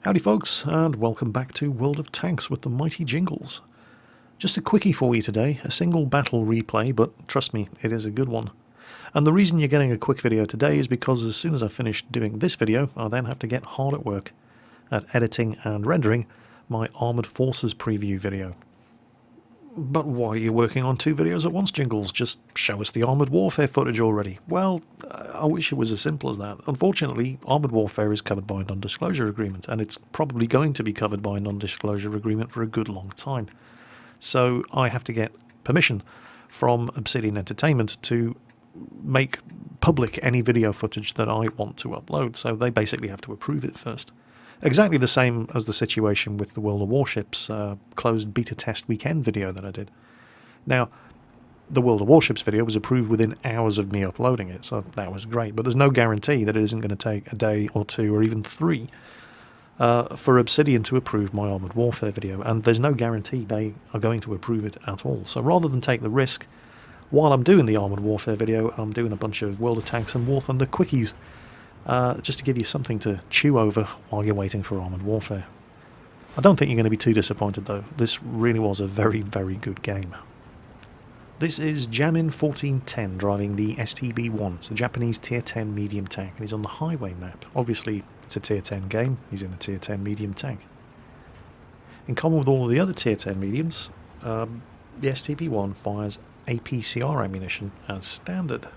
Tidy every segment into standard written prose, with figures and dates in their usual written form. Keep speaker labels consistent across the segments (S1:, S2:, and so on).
S1: Howdy folks, and welcome back to World of Tanks with the mighty jingles. Just a quickie for you today, a single battle replay, but trust me, it is a good one. And the reason you're getting a quick video today is because as soon as I finish doing this video, I then have to get hard at work at editing and rendering my Armoured Forces preview video. But why are you working on two videos at once, Jingles? Just show us the Armoured Warfare footage already. Well, I wish it was as simple as that. Unfortunately, Armoured Warfare is covered by a non-disclosure agreement, and it's probably going to be covered by a non-disclosure agreement for a good long time. So I have to get permission from Obsidian Entertainment to make public any video footage that I want to upload, so they basically have to approve it first. Exactly the same as the situation with the World of Warships closed beta test weekend video that I did. Now, the World of Warships video was approved within hours of me uploading it, so that was great, but there's no guarantee that it isn't going to take a day or two or even three for Obsidian to approve my Armoured Warfare video, and there's no guarantee they are going to approve it at all. So rather than take the risk, while I'm doing the Armoured Warfare video, I'm doing a bunch of World of Tanks and War Thunder quickies, just to give you something to chew over while you're waiting for Armoured Warfare. I don't think you're going to be too disappointed though. This really was a very, very good game. This is Jammin 1410 driving the STB-1. It's a Japanese Tier 10 medium tank, and he's on the highway map. Obviously, it's a Tier 10 game. He's in a Tier 10 medium tank. In common with all of the other Tier 10 mediums, the STB-1 fires APCR ammunition as standard.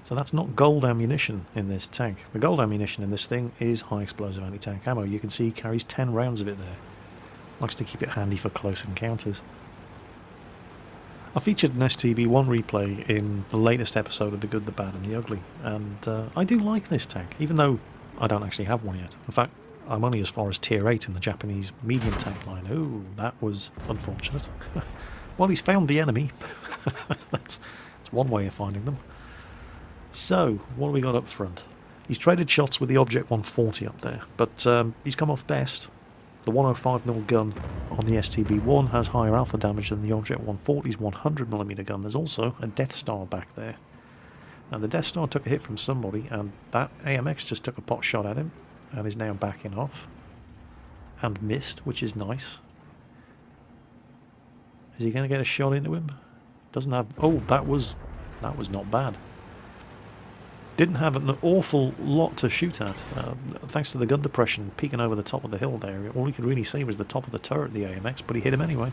S1: So that's not gold ammunition in this tank. The gold ammunition in this thing is high explosive anti-tank ammo. You can see he carries 10 rounds of it there. Likes to keep it handy for close encounters. I featured an STB-1 replay in the latest episode of The Good, the Bad and the Ugly, and I do like this tank, even though I don't actually have one yet. In fact, I'm only as far as Tier 8 in the Japanese medium tank line. Ooh, that was unfortunate. Well, he's found the enemy. That's one way of finding them. So, what have we got up front? He's traded shots with the Object 140 up there, but he's come off best. The 105mm gun on the STB-1 has higher alpha damage than the Object 140's 100mm gun. There's also a Death Star back there. Now, the Death Star took a hit from somebody, and that AMX just took a pot shot at him, and is now backing off. And missed, which is nice. Is he going to get a shot into him? Doesn't have... Oh, that was not bad. Didn't have an awful lot to shoot at, thanks to the gun depression peeking over the top of the hill there. All he could really see was the top of the turret, the AMX, but he hit him anyway.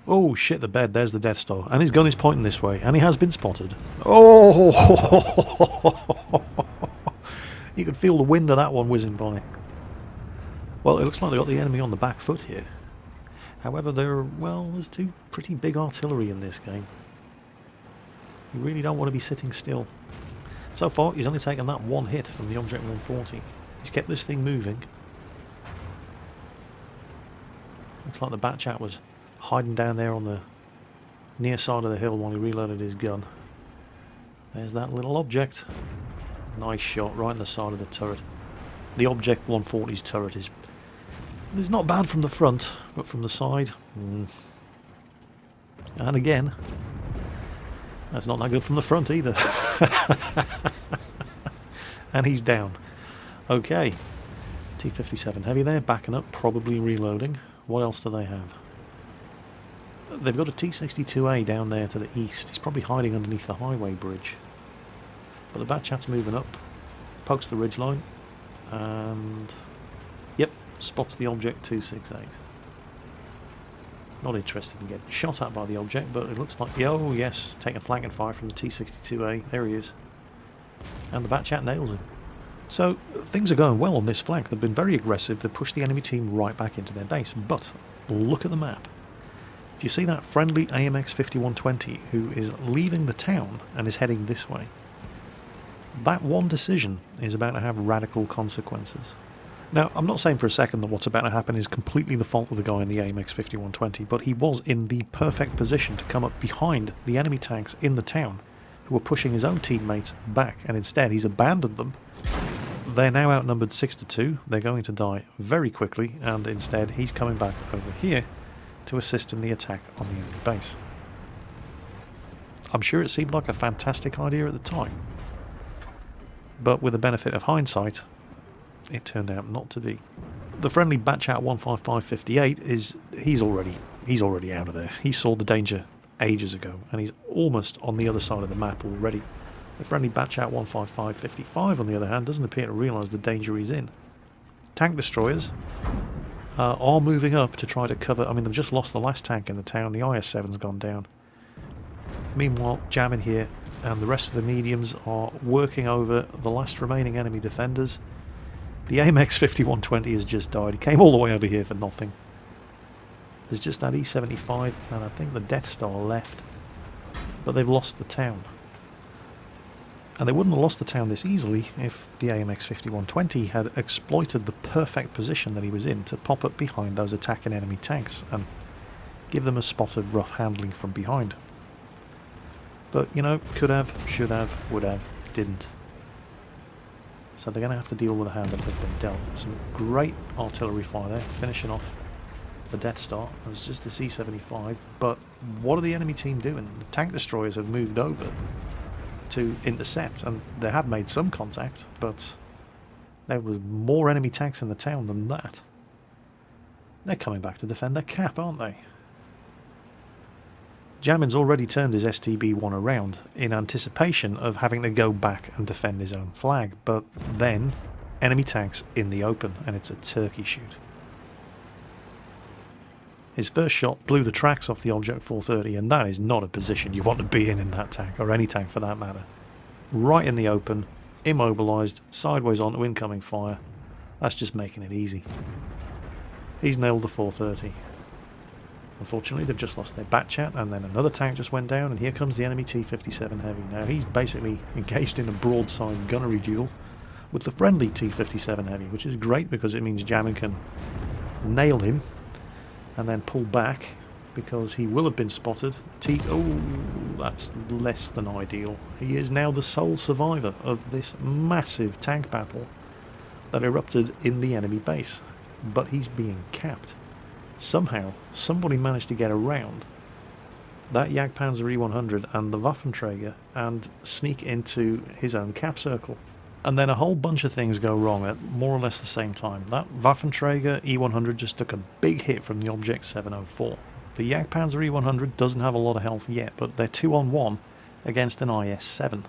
S1: Oh, shit the bed, there's the Death Star. And his gun is pointing this way, and he has been spotted. Oh! You could feel the wind of that one whizzing by. Well, it looks like they got the enemy on the back foot here. However, there's two pretty big artillery in this game. You really don't want to be sitting still. So far, he's only taken that one hit from the Object 140. He's kept this thing moving. Looks like the Batchat was hiding down there on the near side of the hill while he reloaded his gun. There's that little object. Nice shot right in the side of the turret. The Object 140's turret is not bad from the front, but from the side. And again, that's not that good from the front either. And he's down. Okay. T-57 heavy there, backing up, probably reloading. What else do they have? They've got a T-62A down there to the east. He's probably hiding underneath the highway bridge. But the Batchat's moving up. Pokes the ridgeline. And... yep, spots the Object 268. Not interested in getting shot at by the Object, but it looks like... oh yes, taking flanking fire from the T-62A. There he is. And the Batchat nails him. So, things are going well on this flank. They've been very aggressive. They've pushed the enemy team right back into their base. But, look at the map. If you see that friendly AMX 5120 who is leaving the town and is heading this way, that one decision is about to have radical consequences. Now, I'm not saying for a second that what's about to happen is completely the fault of the guy in the AMX 5120, but he was in the perfect position to come up behind the enemy tanks in the town who were pushing his own teammates back, and instead he's abandoned them. They're now outnumbered 6-2, they're going to die very quickly, and instead he's coming back over here to assist in the attack on the enemy base. I'm sure it seemed like a fantastic idea at the time, but with the benefit of hindsight, it turned out not to be. The friendly Batchat 15558 he's already out of there. He saw the danger ages ago, and he's almost on the other side of the map already. The friendly Batchat 15555, on the other hand, doesn't appear to realise the danger he's in. Tank destroyers are moving up to try to cover. I mean, they've just lost the last tank in the town. The IS-7's gone down. Meanwhile, Jammin here and the rest of the mediums are working over the last remaining enemy defenders. The AMX 5120 has just died. He came all the way over here for nothing. There's just that E75 and I think the Death Star left. But they've lost the town. And they wouldn't have lost the town this easily if the AMX 5120 had exploited the perfect position that he was in to pop up behind those attacking enemy tanks and give them a spot of rough handling from behind. But, you know, could have, should have, would have, didn't. So they're going to have to deal with the hand that they've been dealt. Some great artillery fire there, finishing off the Death Star. There's just the C-75, but what are the enemy team doing? The tank destroyers have moved over to intercept, and they have made some contact, but there were more enemy tanks in the town than that. They're coming back to defend their cap, aren't they? Jammin's already turned his STB-1 around in anticipation of having to go back and defend his own flag, but then enemy tanks in the open, and it's a turkey shoot. His first shot blew the tracks off the Object 430, and that is not a position you want to be in that tank, or any tank for that matter. Right in the open, immobilised, sideways onto incoming fire. That's just making it easy. He's nailed the 430. Unfortunately, they've just lost their Batchat, and then another tank just went down, and here comes the enemy T-57 Heavy. Now, he's basically engaged in a broadside gunnery duel with the friendly T-57 Heavy, which is great because it means Jammin can nail him and then pull back because he will have been spotted. Oh, that's less than ideal. He is now the sole survivor of this massive tank battle that erupted in the enemy base, but he's being capped. Somehow, somebody managed to get around that Jagdpanzer E100 and the Waffenträger and sneak into his own cap circle. And then a whole bunch of things go wrong at more or less the same time. That Waffenträger E100 just took a big hit from the Object 704. The Jagdpanzer E100 doesn't have a lot of health yet, but they're 2-on-1 against an IS-7.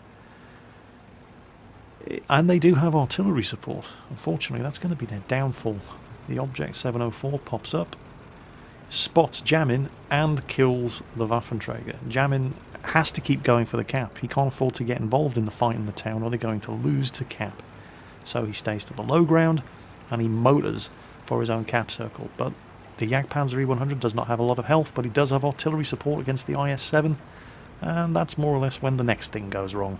S1: And they do have artillery support. Unfortunately, that's going to be their downfall. The Object 704 pops up, spots Jammin and kills the Waffenträger. Jammin has to keep going for the cap. He can't afford to get involved in the fight in the town or they're going to lose to cap. So he stays to the low ground and he motors for his own cap circle. But the Jagdpanzer E100 does not have a lot of health, but he does have artillery support against the IS-7, and that's more or less when the next thing goes wrong,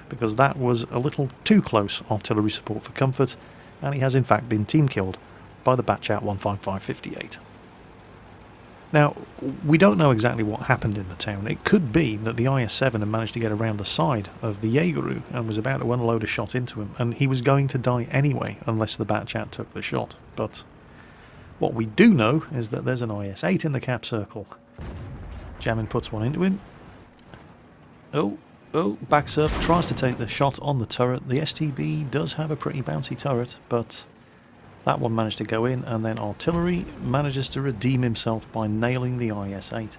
S1: because that was a little too close artillery support for comfort, and he has in fact been team killed by the Batchat 15558. Now, we don't know exactly what happened in the town. It could be that the IS-7 had managed to get around the side of the Jaegeru and was about to unload a shot into him, and he was going to die anyway unless the Batchat took the shot. But what we do know is that there's an IS-8 in the cap circle. Jammin puts one into him. Oh, backs up, tries to take the shot on the turret. The STB does have a pretty bouncy turret, but that one managed to go in, and then artillery manages to redeem himself by nailing the IS-8.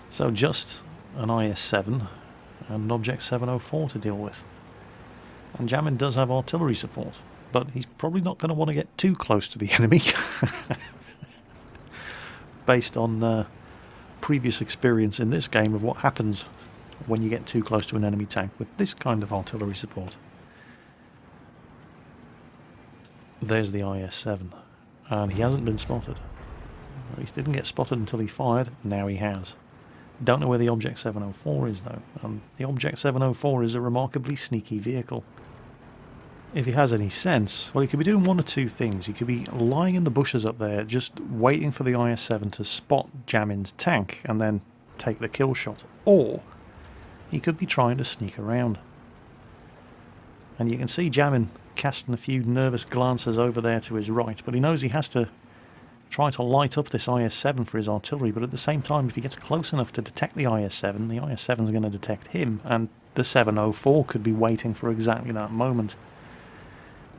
S1: So just an IS-7 and an Object 704 to deal with. And Jammin does have artillery support, but he's probably not going to want to get too close to the enemy. Based on previous experience in this game of what happens when you get too close to an enemy tank with this kind of artillery support. There's the IS-7, and he hasn't been spotted. He didn't get spotted until he fired, now he has. Don't know where the Object 704 is though, and the Object 704 is a remarkably sneaky vehicle. If he has any sense, well, he could be doing one or two things. He could be lying in the bushes up there, just waiting for the IS-7 to spot Jammin's tank and then take the kill shot, or he could be trying to sneak around. And you can see Jammin casting a few nervous glances over there to his right, but he knows he has to try to light up this IS-7 for his artillery, but at the same time, if he gets close enough to detect the IS-7, the IS-7 is going to detect him, and the 704 could be waiting for exactly that moment.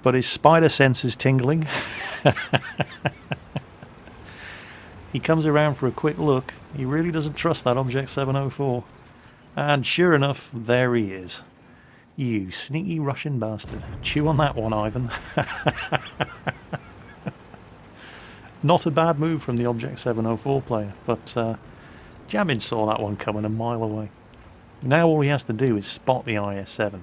S1: but his spider sense is tingling. He comes around for a quick look. He really doesn't trust that Object 704. And sure enough, there he is. You sneaky Russian bastard. Chew on that one, Ivan. Not a bad move from the Object 704 player, but Jammin saw that one coming a mile away. Now all he has to do is spot the IS-7.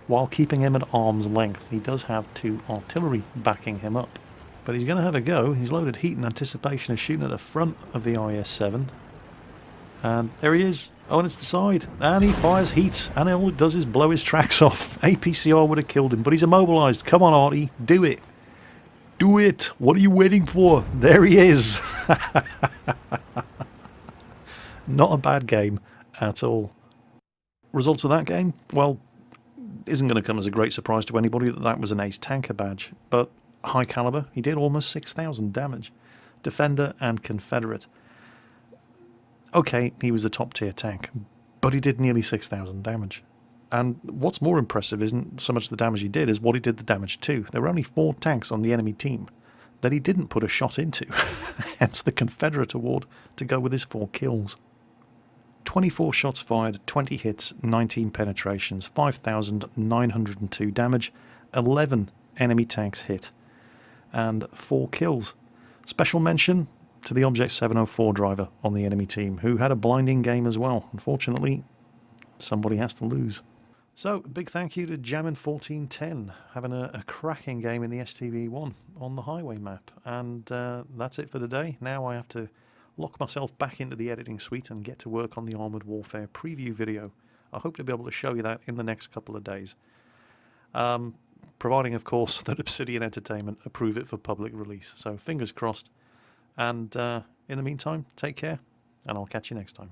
S1: While keeping him at arm's length, he does have 2 artillery backing him up. But he's going to have a go. He's loaded heat in anticipation of shooting at the front of the IS-7. And there he is. Oh, and it's the side. And he fires heat. And all it does is blow his tracks off. APCR would have killed him, but he's immobilized. Come on, Artie. Do it. Do it. What are you waiting for? There he is. Not a bad game at all. Results of that game? Well, isn't going to come as a great surprise to anybody that that was an ace tanker badge. But high caliber, he did almost 6,000 damage. Defender and Confederate. Okay, he was a top tier tank, but he did nearly 6,000 damage. And what's more impressive isn't so much the damage he did, as what he did the damage to. There were only 4 tanks on the enemy team that he didn't put a shot into, hence the Confederate award to go with his 4 kills. 24 shots fired, 20 hits, 19 penetrations, 5,902 damage, 11 enemy tanks hit, and 4 kills. Special mention to the Object 704 driver on the enemy team, who had a blinding game as well. Unfortunately, somebody has to lose. So, big thank you to Jammin 1410, having a cracking game in the STV1 on the highway map. And that's it for today. Now I have to lock myself back into the editing suite and get to work on the Armoured Warfare preview video. I hope to be able to show you that in the next couple of days. Providing, of course, that Obsidian Entertainment approve it for public release. So, fingers crossed. And in the meantime, take care, and I'll catch you next time.